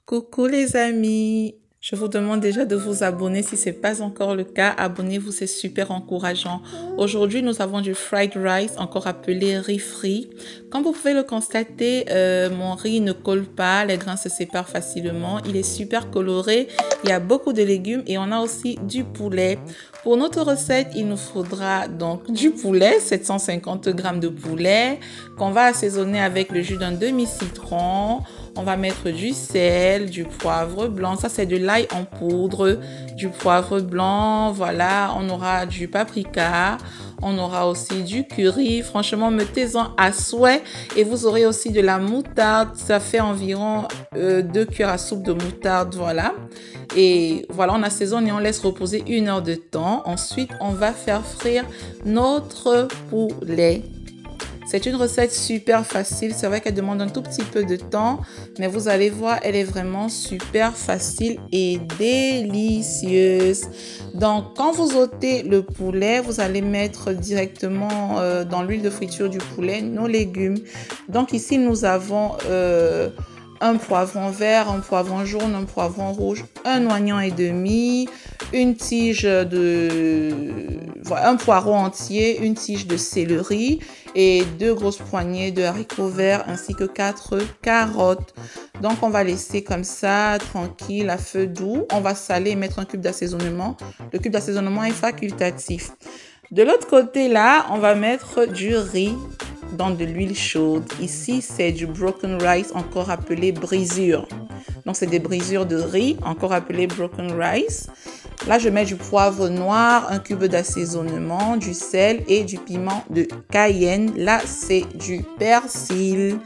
Coucou les amis, je vous demande déjà de vous abonner si ce n'est pas encore le cas. Abonnez-vous, c'est super encourageant. Aujourd'hui, nous avons du fried rice, encore appelé riz frit. Comme vous pouvez le constater, mon riz ne colle pas, les grains se séparent facilement. Il est super coloré, il y a beaucoup de légumes et on a aussi du poulet. Pour notre recette, il nous faudra donc du poulet, 750 g de poulet, qu'on va assaisonner avec le jus d'un demi-citron. On va mettre du sel, du poivre blanc, ça c'est de l'ail en poudre, du poivre blanc, voilà, on aura du paprika, on aura aussi du curry, franchement mettez-en à souhait et vous aurez aussi de la moutarde, ça fait environ 2 cuillères à soupe de moutarde, voilà. Et voilà, on assaisonne et on laisse reposer 1 heure de temps. Ensuite, on va faire frire notre poulet. C'est une recette super facile, c'est vrai qu'elle demande un tout petit peu de temps, mais vous allez voir, elle est vraiment super facile et délicieuse. Donc, quand vous ôtez le poulet, vous allez mettre directement dans l'huile de friture du poulet nos légumes. Donc ici, nous avons un poivron vert, un poivron jaune, un poivron rouge, un oignon et demi, une tige un poireau entier, une tige de céleri et 2 grosses poignées de haricots verts ainsi que 4 carottes. Donc on va laisser comme ça tranquille à feu doux. On va saler et mettre un cube d'assaisonnement. Le cube d'assaisonnement est facultatif. De l'autre côté là, on va mettre du riz dans de l'huile chaude. Ici, c'est du broken rice, encore appelé brisure. Donc, c'est des brisures de riz, encore appelé broken rice. Là, je mets du poivre noir, un cube d'assaisonnement, du sel et du piment de Cayenne. Là, c'est du persil.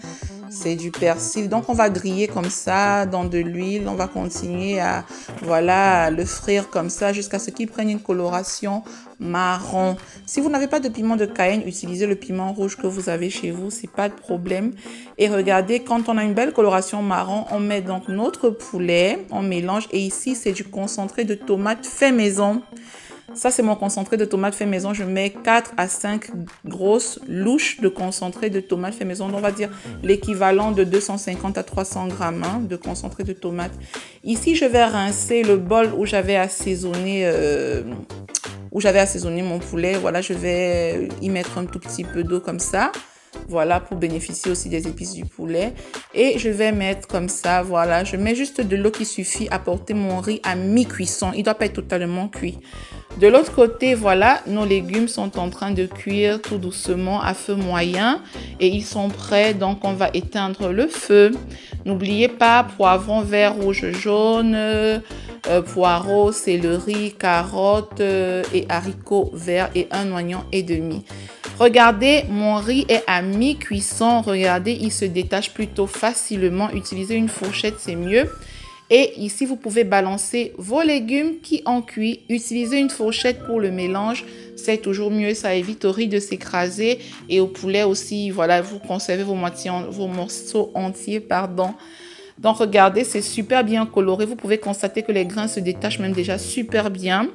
C'est du persil. Donc, on va griller comme ça dans de l'huile. On va continuer à, voilà, le frire comme ça jusqu'à ce qu'il prenne une coloration marron. Si vous n'avez pas de piment de Cayenne, utilisez le piment rouge que vous avez chez vous. C'est pas de problème. Et regardez, quand on a une belle coloration marron, on met donc notre poulet. On mélange. Et ici, c'est du concentré de tomate fait maison. Ça, c'est mon concentré de tomate fait maison. Je mets 4 à 5 grosses louches de concentré de tomate fait maison. Donc, on va dire l'équivalent de 250 à 300 grammes de concentré de tomate. Ici, je vais rincer le bol où j'avais assaisonné mon poulet. Voilà, je vais y mettre un tout petit peu d'eau comme ça. Voilà, pour bénéficier aussi des épices du poulet. Et je vais mettre comme ça, voilà. Je mets juste de l'eau qui suffit à porter mon riz à mi-cuisson. Il ne doit pas être totalement cuit. De l'autre côté, voilà, nos légumes sont en train de cuire tout doucement à feu moyen. Et ils sont prêts, donc on va éteindre le feu. N'oubliez pas, poivron vert, rouge, jaune, poireaux, céleri, carottes et haricots verts et un oignon et demi. Regardez, mon riz est à mi-cuisson. Regardez, il se détache plutôt facilement. Utilisez une fourchette, c'est mieux. Et ici, vous pouvez balancer vos légumes qui ont cuit. Utilisez une fourchette pour le mélange. C'est toujours mieux. Ça évite au riz de s'écraser. Et au poulet aussi, voilà, vous conservez vos morceaux entiers, pardon. Donc, regardez, c'est super bien coloré. Vous pouvez constater que les grains se détachent même déjà super bien.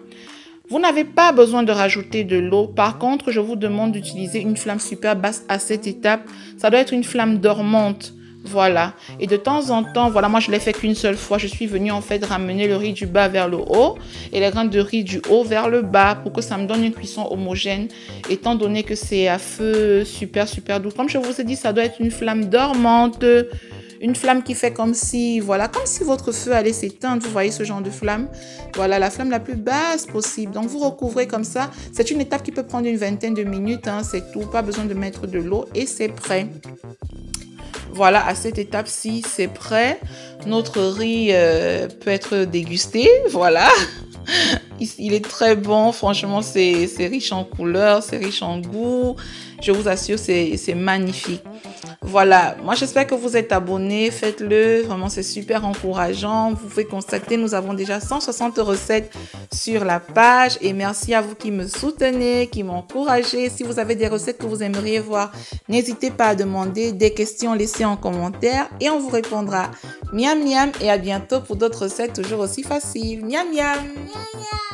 Vous n'avez pas besoin de rajouter de l'eau. Par contre, je vous demande d'utiliser une flamme super basse à cette étape. Ça doit être une flamme dormante. Voilà. Et de temps en temps, voilà, moi je l'ai fait qu'une seule fois. Je suis venue en fait ramener le riz du bas vers le haut et les grains de riz du haut vers le bas pour que ça me donne une cuisson homogène. Étant donné que c'est à feu super doux. Comme je vous ai dit, ça doit être une flamme dormante. Une flamme qui fait comme si, voilà, comme si votre feu allait s'éteindre. Vous voyez ce genre de flamme? Voilà, la flamme la plus basse possible. Donc, vous recouvrez comme ça. C'est une étape qui peut prendre une vingtaine de minutes. C'est tout. Pas besoin de mettre de l'eau et c'est prêt. Voilà, à cette étape-ci, c'est prêt. Notre riz peut être dégusté. Voilà. Il est très bon. Franchement, c'est riche en couleurs, c'est riche en goût. Je vous assure, c'est magnifique. Voilà, moi j'espère que vous êtes abonnés, faites-le, vraiment c'est super encourageant. Vous pouvez constater, nous avons déjà 160 recettes sur la page et merci à vous qui me soutenez, qui m'encouragez. Si vous avez des recettes que vous aimeriez voir, n'hésitez pas à demander des questions, laissez en commentaire et on vous répondra. Miam miam et à bientôt pour d'autres recettes toujours aussi faciles. Miam miam. Miam, miam.